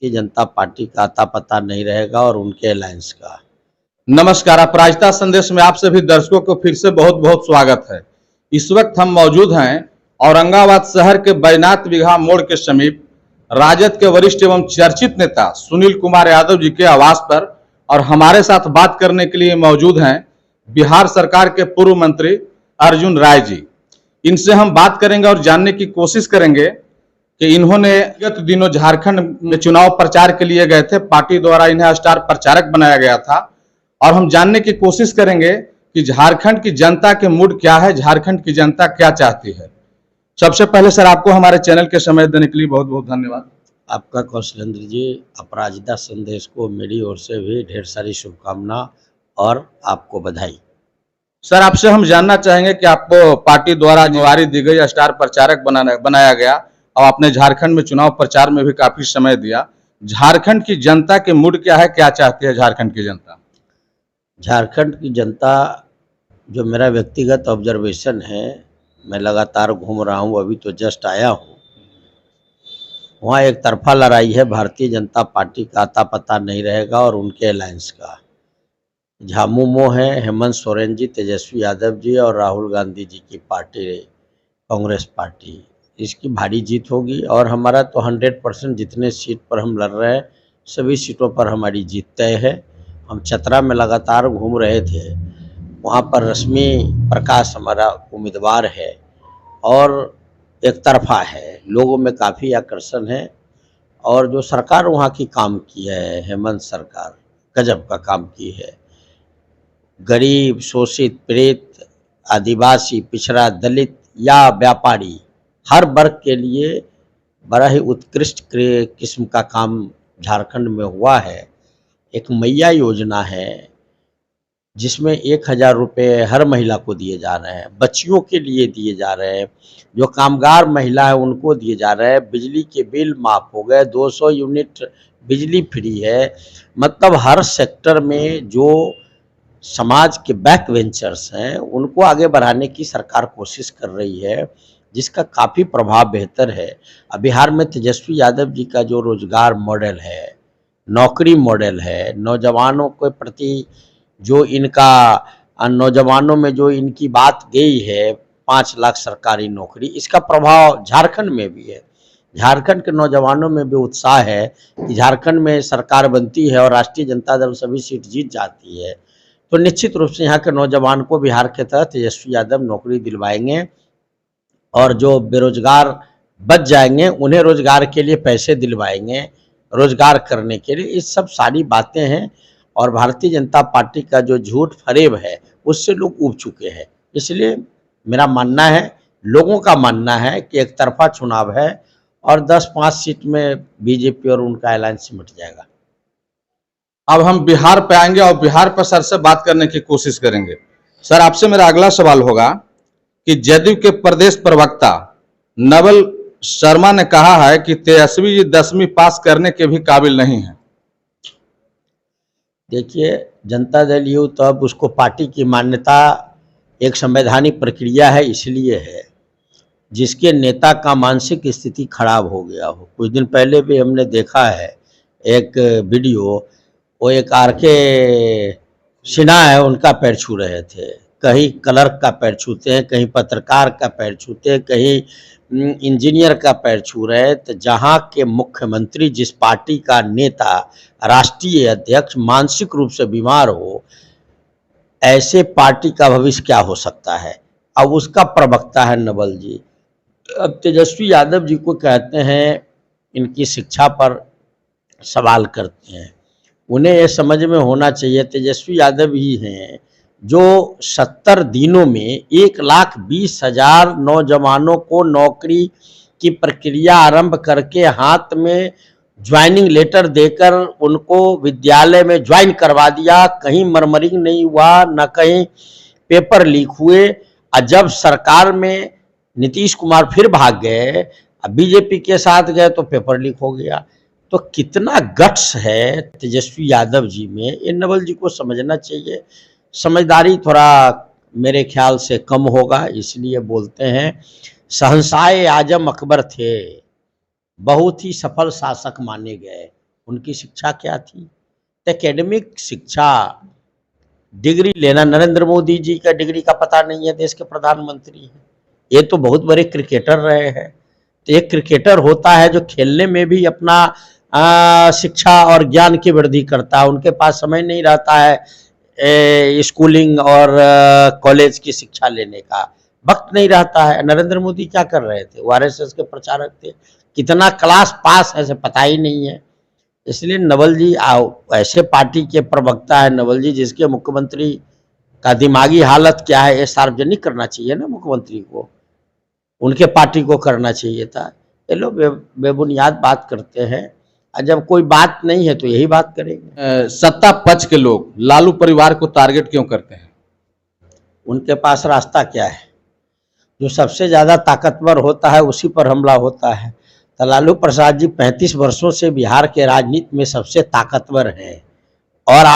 Bharatiya Janata party का अता पता नहीं रहेगा और उनके अलायंस का। नमस्कार, अपराजिता संदेश में आप सभी दर्शकों को फिर से बहुत बहुत स्वागत है। इस वक्त हम मौजूद हैं औरंगाबाद शहर के बैजनाथ बिगहा मोड़ के समीप राजद के वरिष्ठ एवं चर्चित नेता सुनील कुमार यादव जी के आवास पर, और हमारे साथ बात करने के लिए मौजूद हैं बिहार सरकार के पूर्व मंत्री अर्जुन राय जी। इनसे हम बात करेंगे और जानने की कोशिश करेंगे कि इन्होंने गत दिनों झारखंड में चुनाव प्रचार के लिए गए थे, पार्टी द्वारा इन्हें स्टार प्रचारक बनाया गया था, और हम जानने की कोशिश करेंगे कि झारखंड की जनता के मूड क्या है, झारखंड की जनता क्या चाहती है। सबसे पहले सर, आपको हमारे चैनल के समय देने के लिए बहुत बहुत धन्यवाद। आपका कौशलेंद्र जी, अपराजिता संदेश को मेरी ओर से भी ढेर सारी शुभकामना और आपको बधाई। सर, आपसे हम जानना चाहेंगे कि आपको पार्टी द्वारा जिम्मेदारी दी गई, स्टार प्रचारक बनाया गया और आपने झारखंड में चुनाव प्रचार में भी काफी समय दिया। झारखंड की जनता के मूड क्या है, क्या चाहती है झारखंड की जनता? झारखंड की जनता, जो मेरा व्यक्तिगत ऑब्जर्वेशन है, मैं लगातार घूम रहा हूँ, अभी तो जस्ट आया हूँ, वहाँ एक तरफा लड़ाई है। भारतीय जनता पार्टी का अता पता नहीं रहेगा और उनके अलायंस का। झामुमो है हेमंत सोरेन जी, तेजस्वी यादव जी और राहुल गांधी जी की पार्टी, कांग्रेस पार्टी, इसकी भारी जीत होगी। और हमारा तो 100% जितने सीट पर हम लड़ रहे हैं सभी सीटों पर हमारी जीत तय है। हम चतरा में लगातार घूम रहे थे, वहाँ पर रश्मि प्रकाश हमारा उम्मीदवार है और एक तरफा है, लोगों में काफ़ी आकर्षण है। और जो सरकार वहाँ की काम की है, हेमंत सरकार गजब का काम की है। गरीब, शोषित, पीड़ित, आदिवासी, पिछड़ा, दलित या व्यापारी, हर वर्ग के लिए बड़ा ही उत्कृष्ट किस्म का काम झारखंड में हुआ है। एक मैया योजना है जिसमें 1000 रुपये हर महिला को दिए जा रहे हैं, बच्चियों के लिए दिए जा रहे हैं, जो कामगार महिला है उनको दिए जा रहे हैं। बिजली के बिल माफ़ हो गए, 200 यूनिट बिजली फ्री है। मतलब हर सेक्टर में जो समाज के बैक वेंचर्स हैं उनको आगे बढ़ाने की सरकार कोशिश कर रही है, जिसका काफ़ी प्रभाव बेहतर है। अब बिहार में तेजस्वी यादव जी का जो रोजगार मॉडल है, नौकरी मॉडल है, नौजवानों के प्रति जो इनका, नौजवानों में जो इनकी बात गई है 5 लाख सरकारी नौकरी, इसका प्रभाव झारखंड में भी है। झारखंड के नौजवानों में भी उत्साह है कि झारखंड में सरकार बनती है और राष्ट्रीय जनता दल सभी सीट जीत जाती है, तो निश्चित रूप से यहाँ के नौजवान को बिहार के तहत तेजस्वी यादव नौकरी दिलवाएंगे और जो बेरोजगार बच जाएंगे उन्हें रोजगार के लिए पैसे दिलवाएंगे, रोजगार करने के लिए। इस सब सारी बातें हैं और भारतीय जनता पार्टी का जो झूठ फरेब है उससे लोग ऊब चुके हैं। इसलिए मेरा मानना है, लोगों का मानना है कि एक तरफा चुनाव है और 10-5 सीट में बीजेपी और उनका अलायंस सिमट जाएगा। अब हम बिहार पे आएंगे और बिहार पर सर से बात करने की कोशिश करेंगे। सर, आपसे मेरा अगला सवाल होगा कि जदयू के प्रदेश प्रवक्ता नवल शर्मा ने कहा है कि तेजस्वी जी 10वीं पास करने के भी काबिल नहीं है। देखिए, जनता दल यू तो अब उसको पार्टी की मान्यता एक संवैधानिक प्रक्रिया है, इसलिए है जिसके नेता का मानसिक स्थिति खराब हो गया हो। कुछ दिन पहले भी हमने देखा है एक वीडियो, वो एक आर.के. सिन्हा है, उनका पैर छू रहे थे, कहीं क्लर्क का पैर छूते हैं, कहीं पत्रकार का पैर छूते हैं, कहीं इंजीनियर का पैर छू रहे हैं। तो जहाँ के मुख्यमंत्री, जिस पार्टी का नेता, राष्ट्रीय अध्यक्ष मानसिक रूप से बीमार हो, ऐसे पार्टी का भविष्य क्या हो सकता है? अब उसका प्रवक्ता है नवल जी। अब तेजस्वी यादव जी को कहते हैं, इनकी शिक्षा पर सवाल करते हैं, उन्हें यह समझ में होना चाहिए, तेजस्वी यादव ही हैं जो 70 दिनों में 1,20,000 नौजवानों को नौकरी की प्रक्रिया आरंभ करके हाथ में ज्वाइनिंग लेटर देकर उनको विद्यालय में ज्वाइन करवा दिया। कहीं मर्मरिंग नहीं हुआ, न कहीं पेपर लीक हुए। और जब सरकार में नीतीश कुमार फिर भाग गए, बीजेपी के साथ गए, तो पेपर लीक हो गया। तो कितना गट्स है तेजस्वी यादव जी में, ये नवल जी को समझना चाहिए। समझदारी थोड़ा मेरे ख्याल से कम होगा, इसलिए बोलते हैं। शहंशाह आजम अकबर थे, बहुत ही सफल शासक माने गए, उनकी शिक्षा क्या थी? एकेडमिक शिक्षा, डिग्री लेना। नरेंद्र मोदी जी का डिग्री का पता नहीं है, देश के प्रधानमंत्री हैं। ये तो बहुत बड़े क्रिकेटर रहे हैं। तो एक क्रिकेटर होता है जो खेलने में भी अपना शिक्षा और ज्ञान की वृद्धि करता है। उनके पास समय नहीं रहता है स्कूलिंग और कॉलेज की शिक्षा लेने का, वक्त नहीं रहता है। नरेंद्र मोदी क्या कर रहे थे? वो आरएसएस के प्रचारक थे। कितना क्लास पास है पता ही नहीं है। इसलिए नवल जी ऐसे पार्टी के प्रवक्ता है नवल जी, जिसके मुख्यमंत्री का दिमागी हालत क्या है ये सार्वजनिक करना चाहिए ना मुख्यमंत्री को, उनके पार्टी को करना चाहिए था। ये लोग बेबुनियाद बात करते हैं, और जब कोई बात नहीं है तो यही बात करेंगे। सत्ता पक्ष के लोग लालू परिवार को टारगेट क्यों करते हैं? उनके पास रास्ता क्या है? जो सबसे ज्यादा ताकतवर होता है उसी पर हमला होता है। तो लालू प्रसाद जी 35 वर्षों से बिहार के राजनीति में सबसे ताकतवर हैं, और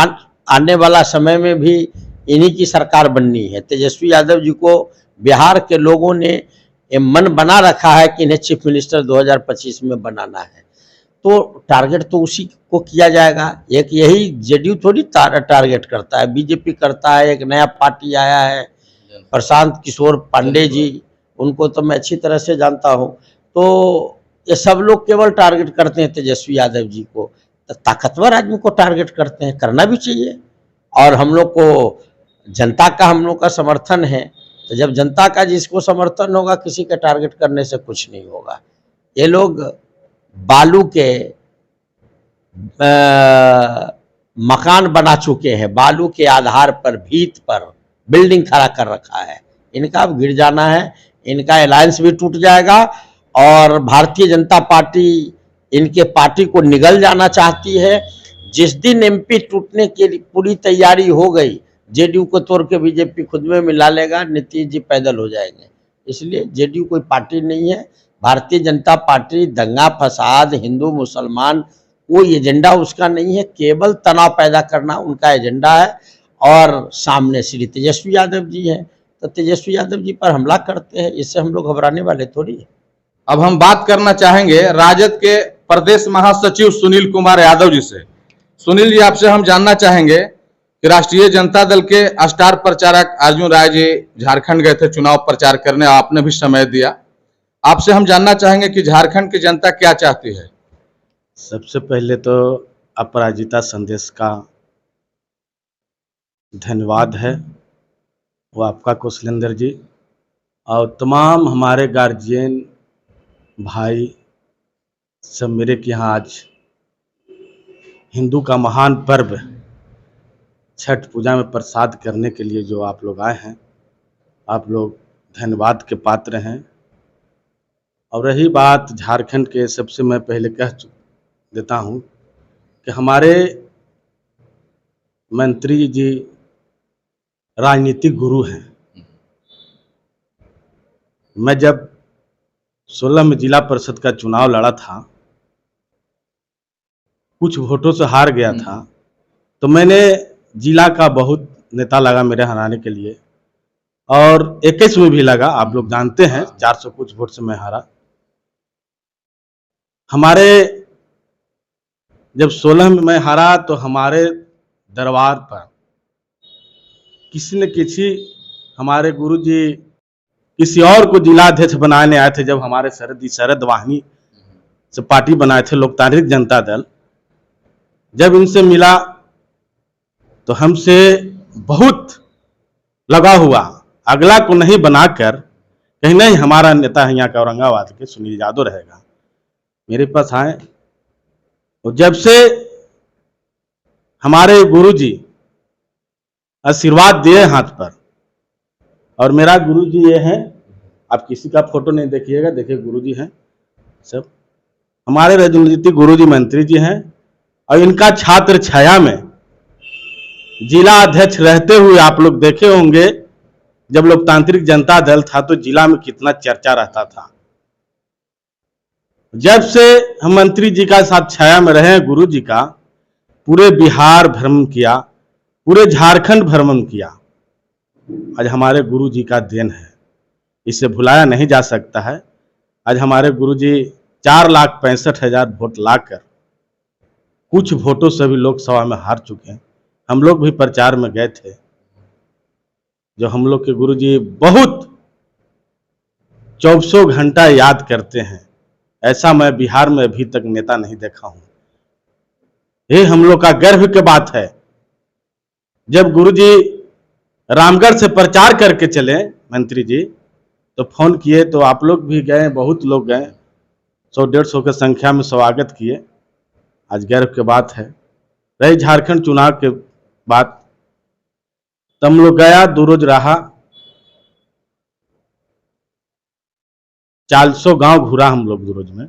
आने वाला समय में भी इन्हीं की सरकार बननी है। तेजस्वी यादव जी को बिहार के लोगों ने ये मन बना रखा है कि इन्हें चीफ मिनिस्टर 2025 में बनाना है, तो टारगेट तो उसी को किया जाएगा। एक यही जेडीयू थोड़ी टारगेट करता है, बीजेपी करता है। एक नया पार्टी आया है प्रशांत किशोर पांडे जी, उनको तो मैं अच्छी तरह से जानता हूँ। तो ये सब लोग केवल टारगेट करते हैं तेजस्वी यादव जी को। तो ताकतवर आदमी को टारगेट करते हैं, करना भी चाहिए। और हम लोग को जनता का हम लोग का समर्थन है, तो जब जनता का जिसको समर्थन होगा, किसी के टारगेट करने से कुछ नहीं होगा। ये लोग बालू के मकान बना चुके हैं, बालू के आधार पर भीत पर बिल्डिंग खड़ा कर रखा है। इनका अब गिर जाना है, इनका अलायंस भी टूट जाएगा, और भारतीय जनता पार्टी इनके पार्टी को निगल जाना चाहती है। जिस दिन एमपी टूटने की पूरी तैयारी हो गई, जेडीयू को तोड़ के बीजेपी खुद में मिला लेगा, नीतीश जी पैदल हो जाएंगे। इसलिए जेडीयू कोई पार्टी नहीं है। भारतीय जनता पार्टी दंगा फसाद, हिंदू मुसलमान, कोई एजेंडा उसका नहीं है। केवल तनाव पैदा करना उनका एजेंडा है। और सामने श्री तेजस्वी यादव जी हैं, तो तेजस्वी यादव जी पर हमला करते हैं। इससे हम लोग घबराने वाले थोड़ी है। अब हम बात करना चाहेंगे राजद के प्रदेश महासचिव सुनील कुमार यादव जी से। सुनील जी, आपसे हम जानना चाहेंगे कि राष्ट्रीय जनता दल के स्टार प्रचारक अर्जुन राय जी झारखंड गए थे चुनाव प्रचार करने, आपने भी समय दिया। आपसे हम जानना चाहेंगे कि झारखंड की जनता क्या चाहती है? सबसे पहले तो अपराजिता संदेश का धन्यवाद है, वो आपका कौशलेंद्र जी, और तमाम हमारे गार्जियन भाई सब मेरे के यहाँ आज हिंदू का महान पर्व छठ पूजा में प्रसाद करने के लिए जो आप लोग आए हैं, आप लोग धन्यवाद के पात्र हैं। और रही बात झारखंड के, सबसे मैं पहले कह देता हूँ कि हमारे मंत्री जी राजनीतिक गुरु हैं। मैं जब 16 में जिला परिषद का चुनाव लड़ा था, कुछ वोटों से हार गया था, तो मैंने जिला का बहुत नेता लगा मेरे हराने के लिए, और 21 में भी लगा, आप लोग जानते हैं 400 कुछ वोट से मैं हारा। हमारे जब 16 में मैं हारा तो हमारे दरबार पर किसी न किसी हमारे गुरुजी किसी और को जिलाध्यक्ष बनाने आए थे। जब हमारे शरद वाहिनी से पार्टी बनाए थे लोकतांत्रिक जनता दल, जब इनसे मिला तो हमसे बहुत लगा हुआ, अगला को नहीं बनाकर कहीं नहीं हमारा नेता यहाँ का औरंगाबाद के सुनील यादव रहेगा। मेरे पास आए, और जब से हमारे गुरुजी आशीर्वाद दिए हाथ पर, और मेरा गुरुजी ये है, आप किसी का फोटो नहीं देखिएगा, देखिए गुरुजी हैं सब हमारे राजनीतिक गुरुजी मंत्री जी हैं। और इनका छात्र छाया में जिला अध्यक्ष रहते हुए आप लोग देखे होंगे, जब लोकतांत्रिक जनता दल था तो जिला में कितना चर्चा रहता था। जब से हम मंत्री जी का साथ छाया में रहे, गुरु जी का पूरे बिहार भ्रमण किया, पूरे झारखंड भ्रमण किया। आज हमारे गुरु जी का देन है, इसे भुलाया नहीं जा सकता है। आज हमारे गुरु जी 4,65,000 वोट लाकर कुछ वोटों से भी लोकसभा में हार चुके हैं। हम लोग भी प्रचार में गए थे। जो हम लोग के गुरुजी बहुत 24 घंटा याद करते हैं, ऐसा मैं बिहार में अभी तक नेता नहीं देखा हूं। ये हम लोग का गर्व की बात है। जब गुरुजी रामगढ़ से प्रचार करके चले मंत्री जी, तो फोन किए, तो आप लोग भी गए, बहुत लोग गए, 100-150 की संख्या में स्वागत किए। आज गर्व की बात है। रही झारखंड चुनाव के बाद, तो हम लोग गया, 2 रोज रहा, 400 गांव घूरा हम लोग 2 रोज में।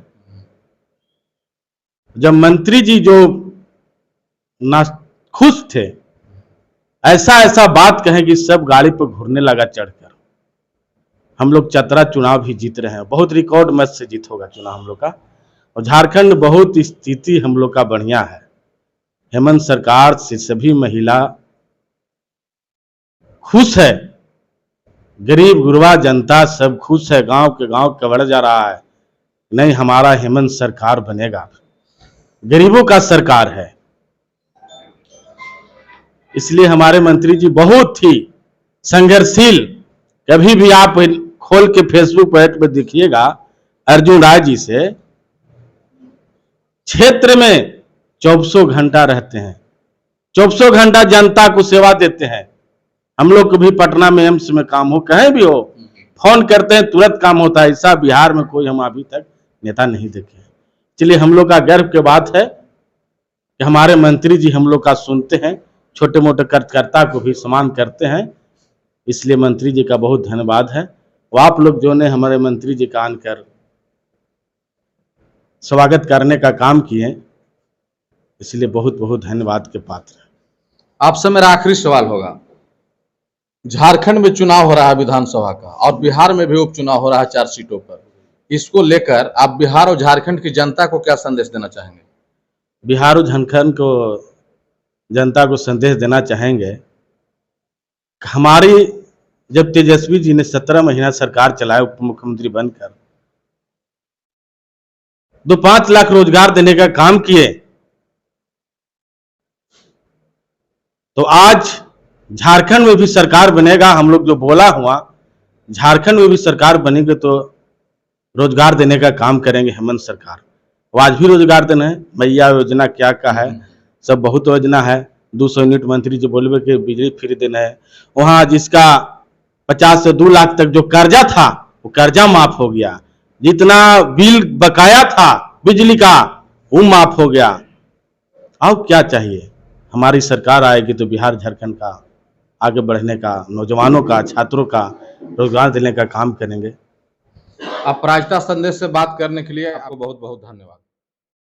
जब मंत्री जी जो ना खुश थे, ऐसा बात कहें कि सब गाड़ी पर घूरने लगा चढ़कर। हम लोग चतरा चुनाव भी जीत रहे हैं, बहुत रिकॉर्ड मत से जीत होगा चुनाव हम लोग का। और झारखंड बहुत स्थिति हम लोग का बढ़िया है। हेमंत सरकार से सभी महिला खुश है, गरीब गुरबा जनता सब खुश है, गांव के गांव कवर जा रहा है। नहीं, हमारा हेमंत सरकार बनेगा, गरीबों का सरकार है। इसलिए हमारे मंत्री जी बहुत ही संघर्षशील। कभी भी आप खोल के फेसबुक पेज पे देखिएगा, अर्जुन राय जी से क्षेत्र में 24 घंटा रहते हैं, 24 घंटा जनता को सेवा देते हैं। हम लोग को भी पटना में एम्स में काम हो, कहीं भी हो, फोन करते हैं, तुरंत काम होता है। ऐसा बिहार में कोई हम अभी तक नेता नहीं देखे। इसलिए हम लोग का गर्व की बात है कि हमारे मंत्री जी हम लोग का सुनते हैं, छोटे मोटे कार्यकर्ता को भी सम्मान करते हैं। इसलिए मंत्री जी का बहुत धन्यवाद है। वो आप लोग जो ने हमारे मंत्री जी का आनकर स्वागत करने का काम किए, इसलिए बहुत बहुत धन्यवाद के पात्र है। आपसे मेरा आखिरी सवाल होगा, झारखंड में चुनाव हो रहा है विधानसभा का, और बिहार में भी उपचुनाव हो रहा है 4 सीटों पर। इसको लेकर आप बिहार और झारखंड की जनता को क्या संदेश देना चाहेंगे? बिहार और झारखंड को जनता को संदेश देना चाहेंगे, हमारी जब तेजस्वी जी ने 17 महीना सरकार चलाया उप मुख्यमंत्री बनकर, 2-5 लाख रोजगार देने का काम किए, तो आज झारखंड में भी सरकार बनेगा। हम लोग जो बोला हुआ, झारखंड में भी सरकार बनेगी तो रोजगार देने का काम करेंगे हेमंत सरकार। आज भी रोजगार देना है। मैया योजना क्या का है, सब बहुत योजना है। 200 यूनिट मंत्री जी बोलबे कि बिजली फ्री देना है। वहां जिसका 50 से 2 लाख तक जो कर्जा था, वो कर्जा माफ हो गया। जितना बिल बकाया था बिजली का, वो माफ हो गया। अब क्या चाहिए? हमारी सरकार आएगी तो बिहार झारखंड का आगे बढ़ने का, नौजवानों का, छात्रों का रोजगार देने का काम करेंगे। अपराजिता संदेश से बात करने के लिए आपको बहुत बहुत धन्यवाद।